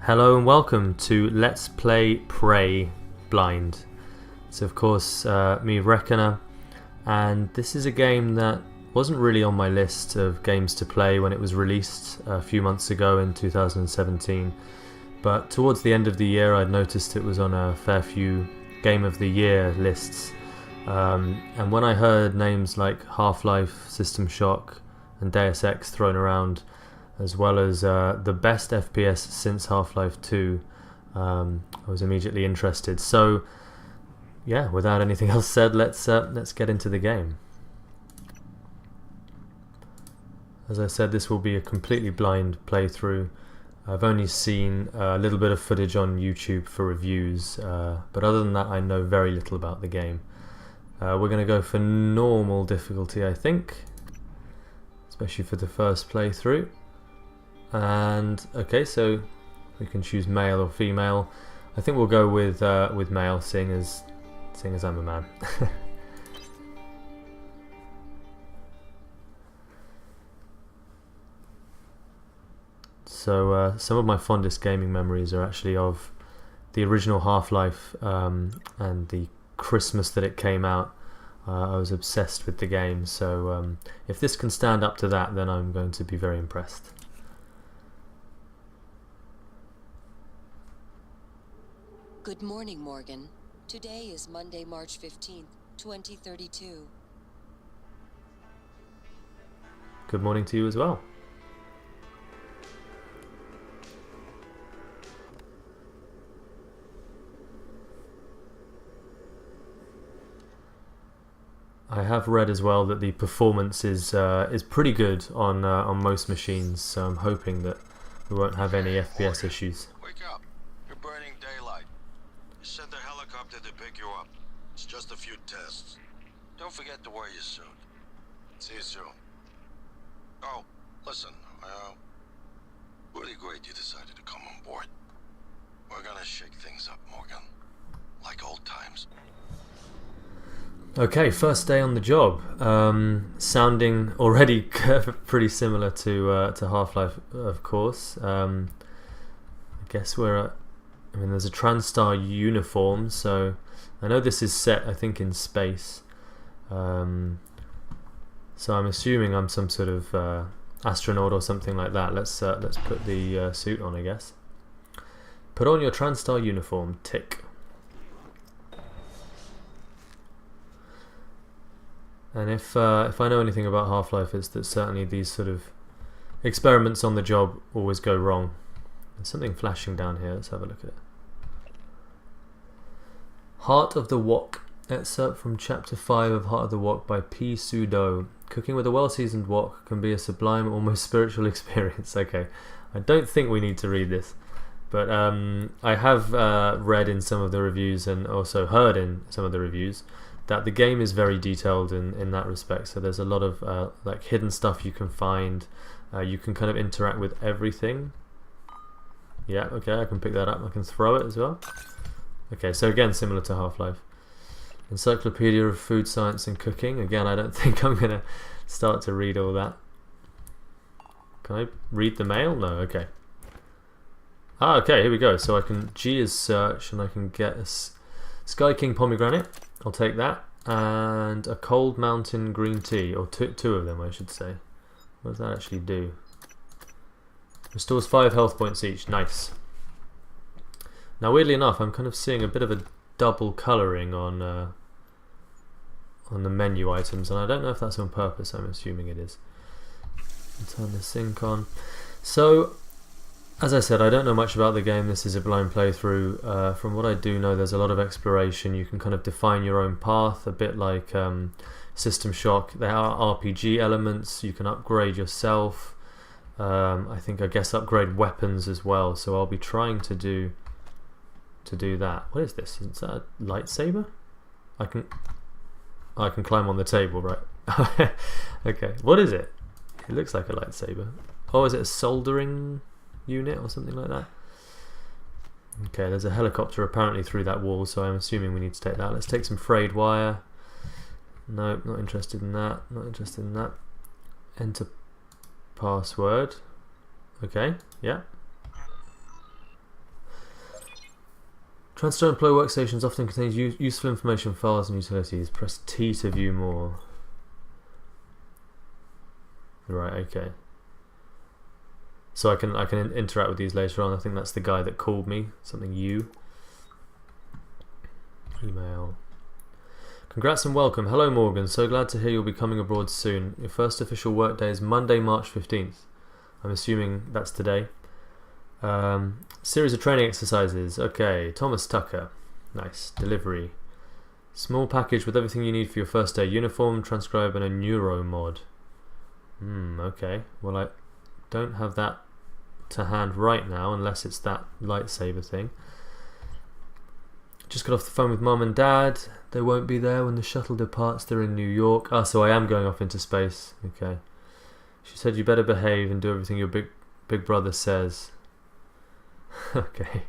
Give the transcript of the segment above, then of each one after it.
Hello and welcome to Let's Play Prey Blind. It's of course me, Reqnr, and this is a game that wasn't really on my list of games to play when it was released a few months ago in 2017, but towards the end of the year I'd noticed it was on a fair few Game of the Year lists, and when I heard names like Half-Life, System Shock and Deus Ex thrown around, as well as the best FPS since Half-Life 2, I was immediately interested. So yeah, without anything else said, let's get into the game. As I said, this will be a completely blind playthrough. I've only seen a little bit of footage on YouTube for reviews, but other than that I know very little about the game. We're going to go for normal difficulty, I think, especially for the first playthrough. And okay, so we can choose male or female. I think we'll go with male, seeing as I'm a man. So some of my fondest gaming memories are actually of the original Half-Life and the Christmas that it came out. I was obsessed with the game, so if this can stand up to that, then I'm going to be very impressed. Good morning, Morgan. Today is Monday, March 15th, 2032. Good morning to you as well. I have read as well that the performance is pretty good on most machines, so I'm hoping that we won't have any FPS issues. Wake up. You're burning daylight. You sent a helicopter to pick you up. It's just a few tests. Don't forget to wear your suit. See you soon. Oh, listen, really great you decided to come on board. We're gonna shake things up, Morgan. Like old times. Okay, first day on the job. Sounding already pretty similar to Half-Life, of course. I guess I mean, there's a TranStar uniform, so I know this is set, I think, in space. So I'm assuming I'm some sort of astronaut or something like that. Let's put the suit on, I guess. Put on your TranStar uniform. Tick. And if I know anything about Half-Life, it's that certainly these sort of experiments on the job always go wrong. There's something flashing down here. Let's have a look at it. Heart of the Wok. Excerpt from Chapter 5 of Heart of the Wok by P. Sudo. Cooking with a well-seasoned wok can be a sublime, almost spiritual experience. Okay, I don't think we need to read this, but I have read in some of the reviews and also heard in some of the reviews that the game is very detailed in that respect. So there's a lot of like hidden stuff you can find. You can kind of interact with everything. Yeah, okay, I can pick that up. I can throw it as well. Okay, so again, similar to Half-Life. Encyclopedia of Food Science and Cooking. Again, I don't think I'm going to start to read all that. Can I read the mail? No, okay. Ah, okay, here we go. So I can G is search, and I can get a Sky King pomegranate. I'll take that. And a Cold Mountain green tea, or two of them, I should say. What does that actually do? Restores 5 health points each. Nice. Now, weirdly enough, I'm kind of seeing a bit of a double colouring on the menu items, and I don't know if that's on purpose. I'm assuming it is. I'll turn the sync on. So, as I said, I don't know much about the game. This is a blind playthrough. From what I do know, there's a lot of exploration. You can kind of define your own path, a bit like System Shock. There are RPG elements. You can upgrade yourself. I guess upgrade weapons as well. So I'll be trying to do that. What is this? Is that a lightsaber? I can climb on the table, right? Okay. What is it? It looks like a lightsaber. Oh, is it a soldering unit or something like that? Okay, there's a helicopter apparently through that wall, so I'm assuming we need to take that. Let's take some frayed wire. No, not interested in that. Not interested in that. Enter password. Okay, yeah. Transfer employ workstations often contains useful information, files and utilities. Press T to view more. Right, okay. So I can interact with these later on. I think that's the guy that called me. Something you. Email. Congrats and welcome. Hello Morgan, so glad to hear you'll be coming abroad soon. Your first official work day is Monday, March 15th. I'm assuming that's today. Series of training exercises. Okay, Thomas Tucker. Nice. Delivery. Small package with everything you need for your first day. Uniform, transcribe and a neuro mod. Okay. Well, I don't have that to hand right now unless it's that lightsaber thing. Just got off the phone with Mum and Dad. They won't be there when the shuttle departs. They're in New York. Ah, so I am going off into space. Okay. She said you better behave and do everything your big brother says. Okay.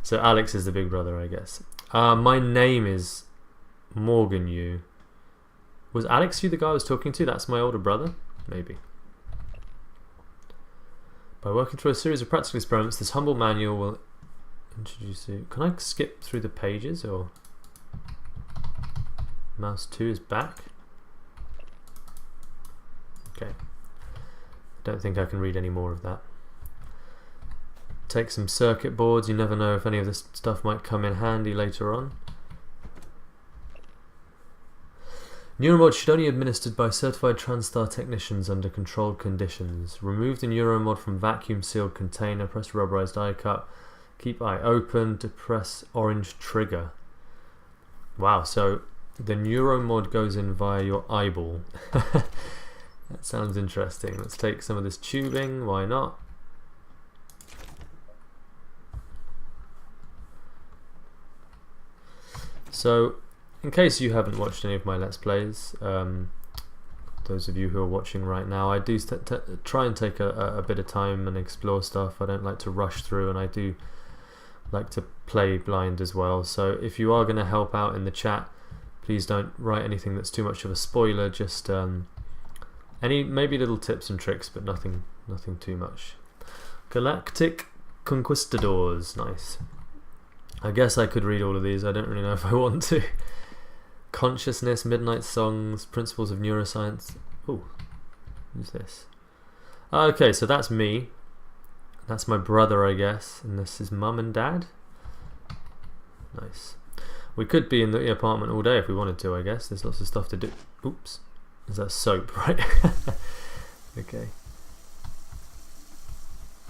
So Alex is the big brother, I guess. My name is Morgan Yu. Was Alex you the guy I was talking to? That's my older brother? Maybe. By working through a series of practical experiments, this humble manual will introduce you. Can I skip through the pages or? Mouse 2 is back. Okay. Don't think I can read any more of that. Take some circuit boards. You never know if any of this stuff might come in handy later on. Neuromod should only be administered by certified TranStar technicians under controlled conditions. Remove the Neuromod from vacuum sealed container. Press rubberized eye cup. Keep eye open to press orange trigger. Wow, so the Neuromod goes in via your eyeball. That sounds interesting. Let's take some of this tubing. Why not? So, in case you haven't watched any of my Let's Plays, those of you who are watching right now, I do try and take a bit of time and explore stuff. I don't like to rush through, and I do like to play blind as well. So if you are going to help out in the chat, please don't write anything that's too much of a spoiler. Just any maybe little tips and tricks, but nothing too much. Galactic Conquistadors, nice. I guess I could read all of these. I don't really know if I want to. Consciousness, Midnight Songs, Principles of Neuroscience. Oh, who's this? Okay, so that's me. That's my brother, I guess. And this is Mum and Dad. Nice. We could be in the apartment all day if we wanted to, I guess. There's lots of stuff to do. Oops. Is that soap, right? Okay.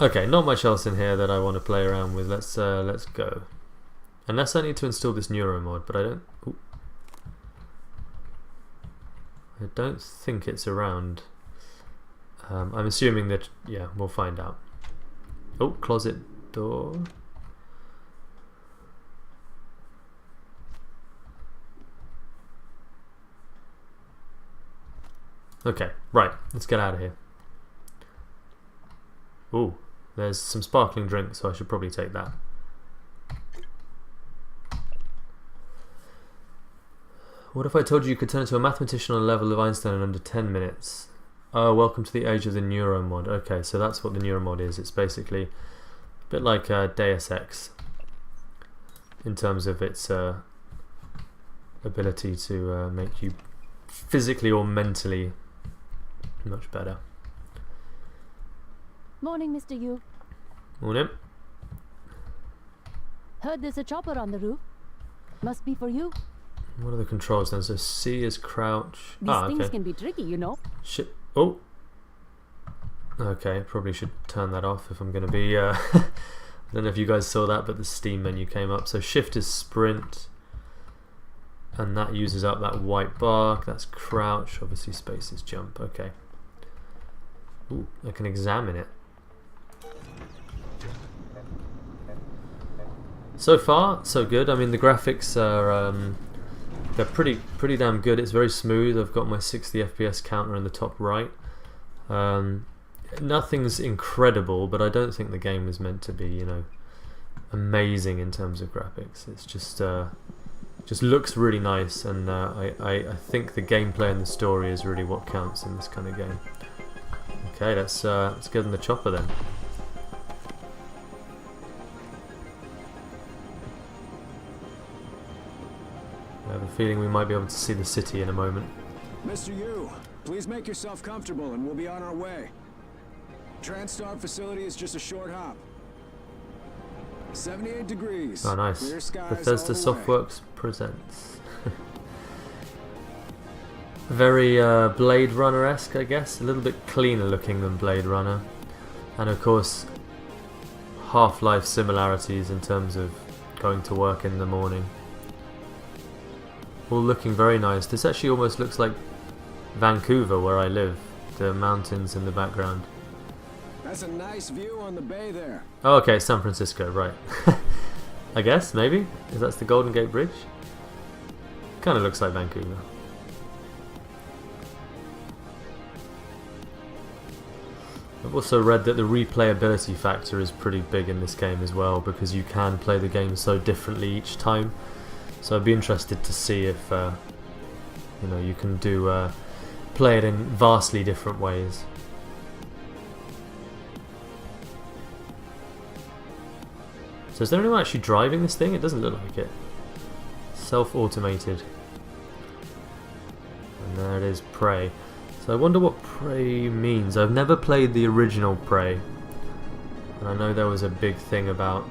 Okay, not much else in here that I want to play around with. Let's go. Unless I need to install this Neuromod, but I don't. Ooh. I don't think it's around. I'm assuming that. Yeah, we'll find out. Oh, closet door. Okay, right. Let's get out of here. Ooh, there's some sparkling drink, so I should probably take that. What if I told you could turn into a mathematician on the level of Einstein in under 10 minutes? Oh, welcome to the age of the Neuromod. Okay, so that's what the Neuromod is. It's basically a bit like Deus Ex in terms of its ability to make you physically or mentally much better. Morning, Mr. Yu. Morning. Heard there's a chopper on the roof. Must be for you. What are the controls then? So C is crouch. These things can be tricky, you know. Shit. Oh. Okay, probably should turn that off if I'm going to be... I don't know if you guys saw that, but the Steam menu came up. So shift is sprint. And that uses up that white bar. That's crouch. Obviously space is jump. Okay. Ooh, I can examine it. So far, so good. I mean, the graphics are... they're pretty damn good. It's very smooth. I've got my 60 FPS counter in the top right. Nothing's incredible, but I don't think the game was meant to be, you know, amazing in terms of graphics. It's just looks really nice, and I think the gameplay and the story is really what counts in this kind of game. Okay, let's get in the chopper then. I have a feeling we might be able to see the city in a moment. Mr. Yu, please make yourself comfortable and we'll be on our way. TranStar facility is just a short hop. 78 degrees. Oh, nice. Clear skies Bethesda all the way. Softworks presents. Very Blade Runner-esque, I guess. A little bit cleaner looking than Blade Runner. And of course, Half-Life similarities in terms of going to work in the morning. All looking very nice. This actually almost looks like Vancouver, where I live. The mountains in the background. That's a nice view on the bay there. Oh, okay, San Francisco, right. I guess, maybe? If that's the Golden Gate Bridge? Kind of looks like Vancouver. I've also read that the replayability factor is pretty big in this game as well, because you can play the game so differently each time. So I'd be interested to see if you know, you can do play it in vastly different ways. So is there anyone actually driving this thing? It doesn't look like it. Self-automated. And there it is, Prey. So I wonder what Prey means. I've never played the original Prey. And I know there was a big thing about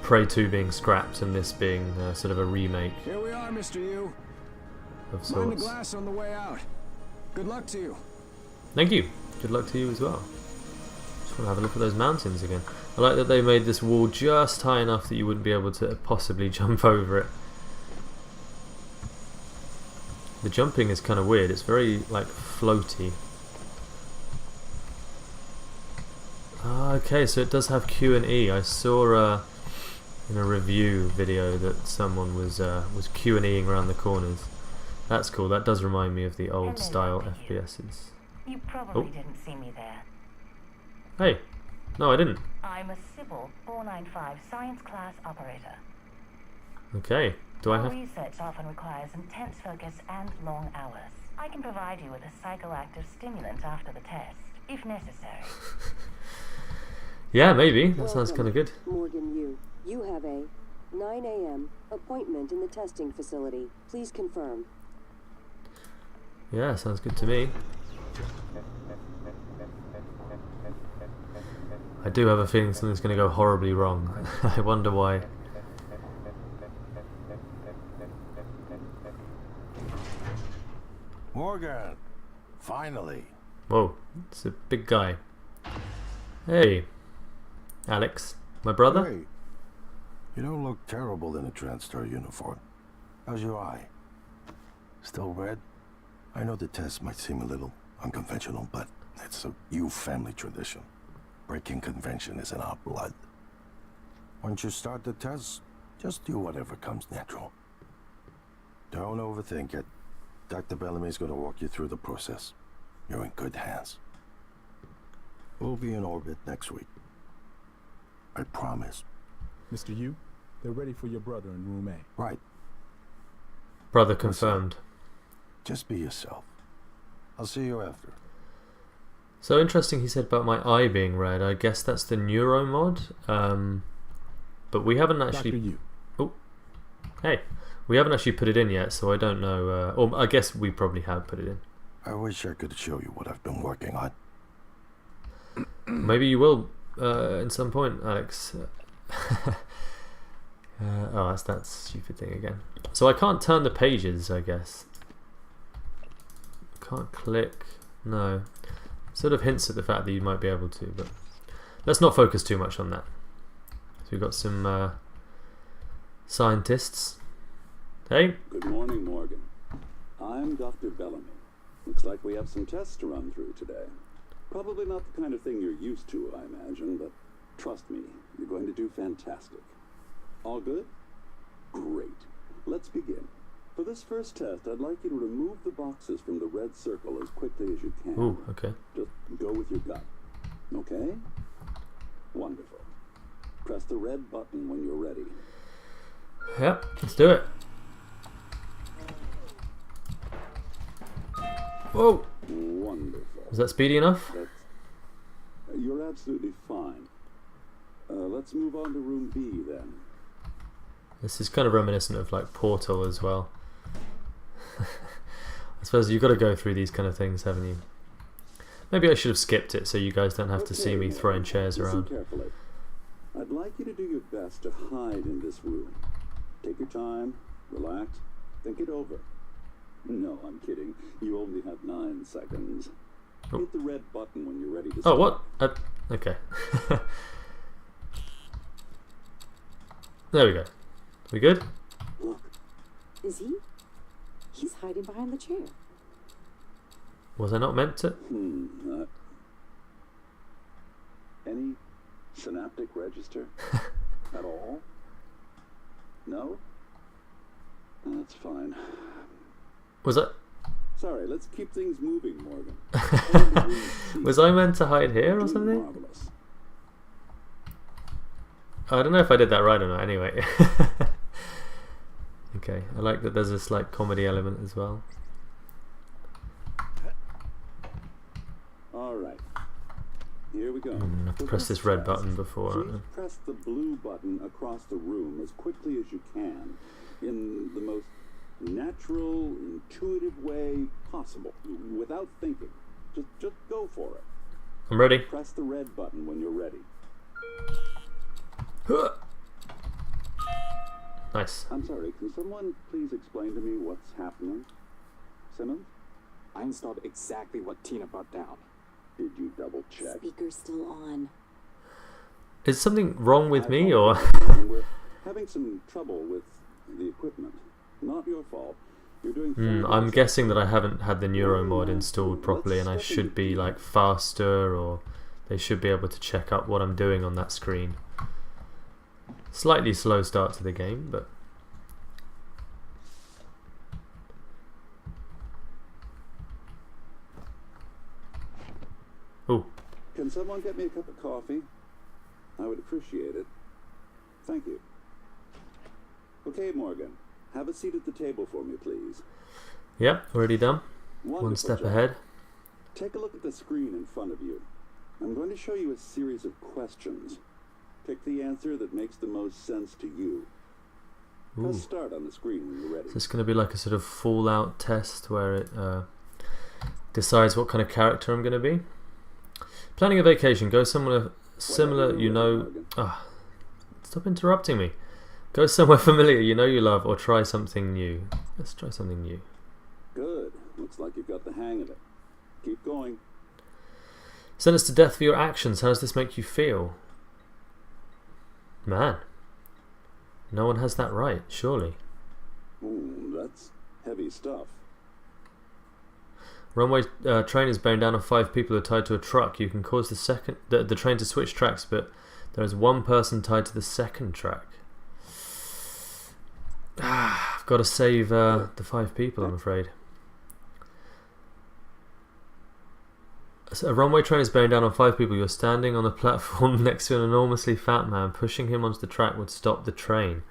Prey 2 being scrapped and this being sort of a remake Here we are, Mr. Yu. of Mind the sorts. glass on the way out. Good luck to you. Thank you. Good luck to you as well. Just want to have a look at those mountains again. I like that they made this wall just high enough that you wouldn't be able to possibly jump over it. The jumping is kind of weird. It's very like floaty. Okay, so it does have Q and E. I saw in a review video that someone was Q and Eing around the corners. That's cool. That does remind me of the old style FPSs. You probably didn't see me there. Hey, no, I didn't. I'm a Sybil 495 science class operator. Okay, do I Our have? research often requires intense focus and long hours. I can provide you with a psychoactive stimulant after the test, if necessary. Yeah, maybe. That sounds kind of good. Morgan Yu. You have a 9 a.m. appointment in the testing facility. Please confirm. Yeah, sounds good to me. I do have a feeling something's going to go horribly wrong. I wonder why. Morgan, finally. Whoa, it's a big guy. Hey, Alex, my brother? Hey, you don't look terrible in a TranStar uniform. How's your eye? Still red? I know the test might seem a little unconventional, but it's a Yu family tradition. Breaking convention is in our blood. Once you start the test, just do whatever comes natural. Don't overthink it. Dr. Bellamy's going to walk you through the process. You're in good hands. We'll be in orbit next week. I promise. Mr. Yu, they're ready for your brother in room A. Right. Brother confirmed. Just be yourself. I'll see you after. So interesting he said about my eye being red. I guess that's the neuro mod. But we haven't Dr. actually... Yu, Oh, hey. We haven't actually put it in yet, so I don't know. Or I guess we probably have put it in. I wish I could show you what I've been working on. Maybe you will at some point, Alex. Oh, that's that stupid thing again. So I can't turn the pages, I guess. Can't click. No. Sort of hints at the fact that you might be able to, but let's not focus too much on that. So we've got some scientists. Hey. Good morning, Morgan. I'm Dr. Bellamy. Looks like we have some tests to run through today. Probably not the kind of thing you're used to, I imagine, but trust me, you're going to do fantastic. All good? Great. Let's begin. For this first test, I'd like you to remove the boxes from the red circle as quickly as you can. Ooh, okay. Just go with your gut. Okay? Wonderful. Press the red button when you're ready. Yep, let's do it. Whoa! Wonderful. Was that speedy enough? You're absolutely fine. Let's move on to room B then. This is kind of reminiscent of like Portal as well. I suppose you've got to go through these kind of things, haven't you? Maybe I should have skipped it so you guys don't have to see me throwing chairs around. Carefully. I'd like you to do your best to hide in this room. Take your time, relax, think it over. No, I'm kidding. You only have 9 seconds. Oh. Hit the red button when you're ready to Oh, start. what? Okay. There we go. We good? Look. Is he? He's hiding behind the chair. Was I not meant to? Any synaptic register? At all? No? That's fine. Was I? Sorry, let's keep things moving, Morgan. Was I meant to hide here or something? Marvelous. I don't know if I did that right or not, anyway. Okay, I like that there's a slight comedy element as well. Alright. Here we go. I'm gonna have to press this red button before. Please press the blue button across the room as quickly as you can in the most natural, intuitive way possible, without thinking. Just go for it. I'm ready. Press the red button when you're ready. Nice. I'm sorry, can someone please explain to me what's happening? Simmons? I installed exactly what Tina brought down. Did you double check? Speaker's still on. Is something wrong with me or? We're having some trouble with the equipment. Not your fault. You're doing I'm guessing that I haven't had the Neuro mod installed properly and I should be like faster, or they should be able to check up what I'm doing on that screen. Slightly slow start to the game, but oh. Can someone get me a cup of coffee? I would appreciate it. Thank you. Okay, Morgan. Have a seat at the table for me, please. Yep, already done. Wonderful One step job. ahead. Take a look at the screen in front of you. I'm going to show you a series of questions. Pick the answer that makes the most sense to you. Press start on the screen when you're ready. Is this going to be like a sort of Fallout test where it decides what kind of character I'm going to be? Planning a vacation. Go somewhere similar, you know. Stop interrupting me. Go somewhere familiar, you know you love, or try something new. Let's try something new. Good. Looks like you've got the hang of it. Keep going. Sentenced to death for your actions. How does this make you feel? Man. No one has that right, surely. Ooh, that's heavy stuff. Runway train is bearing down on 5 people who are tied to a truck. You can cause the train to switch tracks, but there is 1 person tied to the second track. I've got to save the 5 people, I'm afraid. So a runway train is bearing down on 5 people. You're standing on a platform next to an enormously fat man. Pushing him onto the track would stop the train.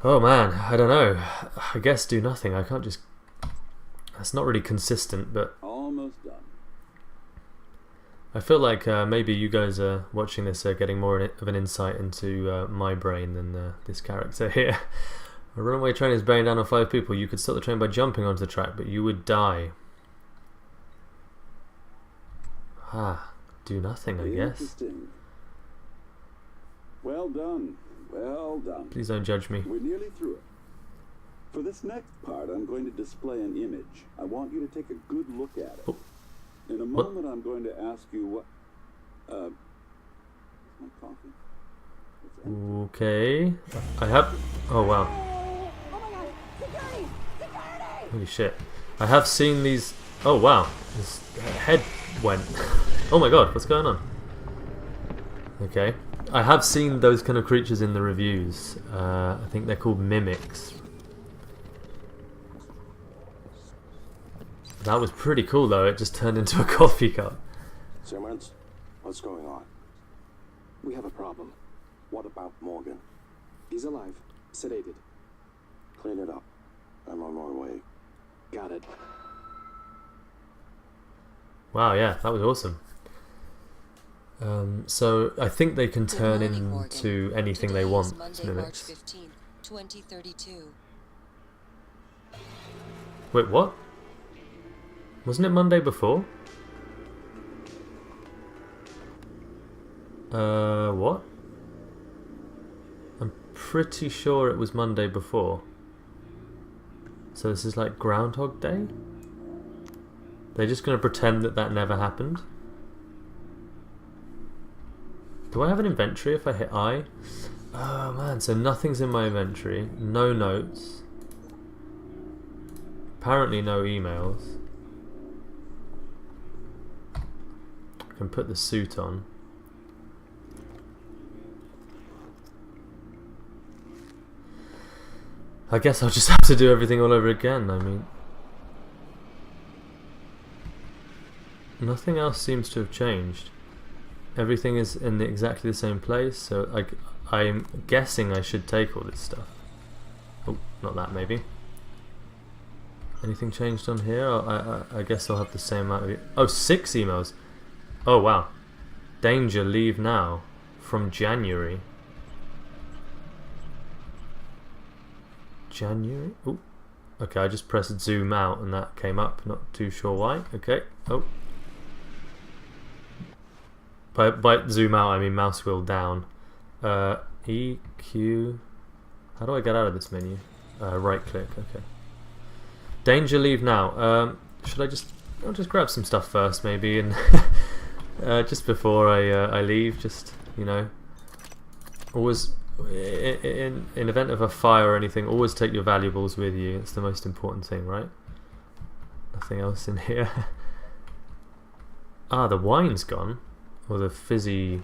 Oh man, I don't know. I guess do nothing. I can't just... That's not really consistent, but... Almost done. I feel like maybe you guys are watching this are getting more of an insight into my brain than this character here. A runaway train is bearing down on 5 people. You could stop the train by jumping onto the track, but you would die. Do nothing, I guess. Interesting. Well done. Well done. Please don't judge me. We're nearly through it. For this next part, I'm going to display an image. I want you to take a good look at it. Oh. In a moment, I'm going to ask you what... my coffee? It's empty. Okay. I have... Oh, wow. Oh my god! Security! Security! Holy shit. I have seen these... Oh, wow. His head went... Oh my god, what's going on? Okay. I have seen those kind of creatures in the reviews. I think they're called mimics. That was pretty cool though, it just turned into a coffee cup. Simmons, what's going on? We have a problem. What about Morgan? He's alive, sedated. Clean it up. I'm on my way. Got it. Wow, yeah, that was awesome. So I think they can Good turn morning, Morgan. into anything they Today want. is Monday, in March Linux. 15th, 2032. Wait, what? Wasn't it Monday before? What? I'm pretty sure it was Monday before. So this is like Groundhog Day? They're just going to pretend that that never happened? Do I have an inventory if I hit I? Oh man, so nothing's in my inventory. No notes. Apparently no emails. I can put the suit on. I guess I'll just have to do everything all over again, I mean. Nothing else seems to have changed. Everything is in exactly the same place, so I'm guessing I should take all this stuff. Oh, not that maybe. Anything changed on here? I guess I'll have the same amount of... Oh, 6 emails! Oh wow. Danger, leave now. From January. January? Oh, okay, I just pressed zoom out and that came up, not too sure why. Okay, oh. By zoom out I mean mouse wheel down. E, Q... How do I get out of this menu? Right click, okay. Danger, leave now. Should I just... I'll just grab some stuff first maybe and... just before I leave, just, you know... Always... In event of a fire or anything, always take your valuables with you. It's the most important thing, right? Nothing else in here. Ah, the wine's gone. Or the fizzy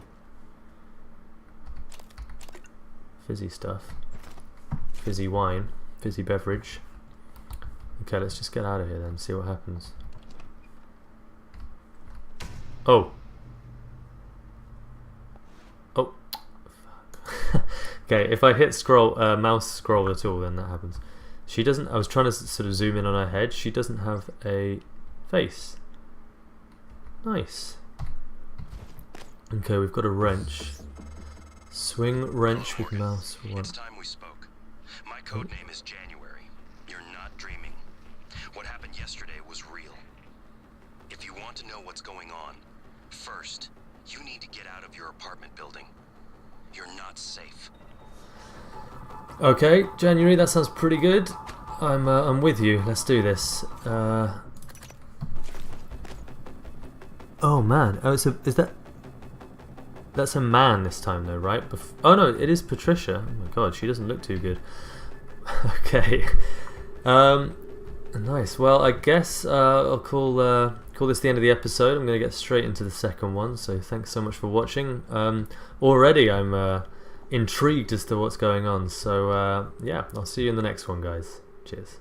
stuff. Fizzy wine. Fizzy beverage. Okay, let's just get out of here then, see what happens. Oh. Oh. Fuck. Okay, if I hit scroll, mouse scroll at all, then that happens. She doesn't... I was trying to sort of zoom in on her head. She doesn't have a face. Nice. Okay, we've got a wrench. Swing wrench with mouse. It's time we spoke. My code name is January. You're not dreaming. What happened yesterday was real. If you want to know what's going on, first, you need to get out of your apartment building. You're not safe. Okay, January, that sounds pretty good. I'm with you. Let's do this. Oh man, oh, is that? That's a man this time though, right? Oh no, it is Patricia. Oh my god, she doesn't look too good. Okay. Nice. Well, I guess I'll call this the end of the episode. I'm going to get straight into the second one. So thanks so much for watching. Already I'm intrigued as to what's going on. So yeah, I'll see you in the next one, guys. Cheers.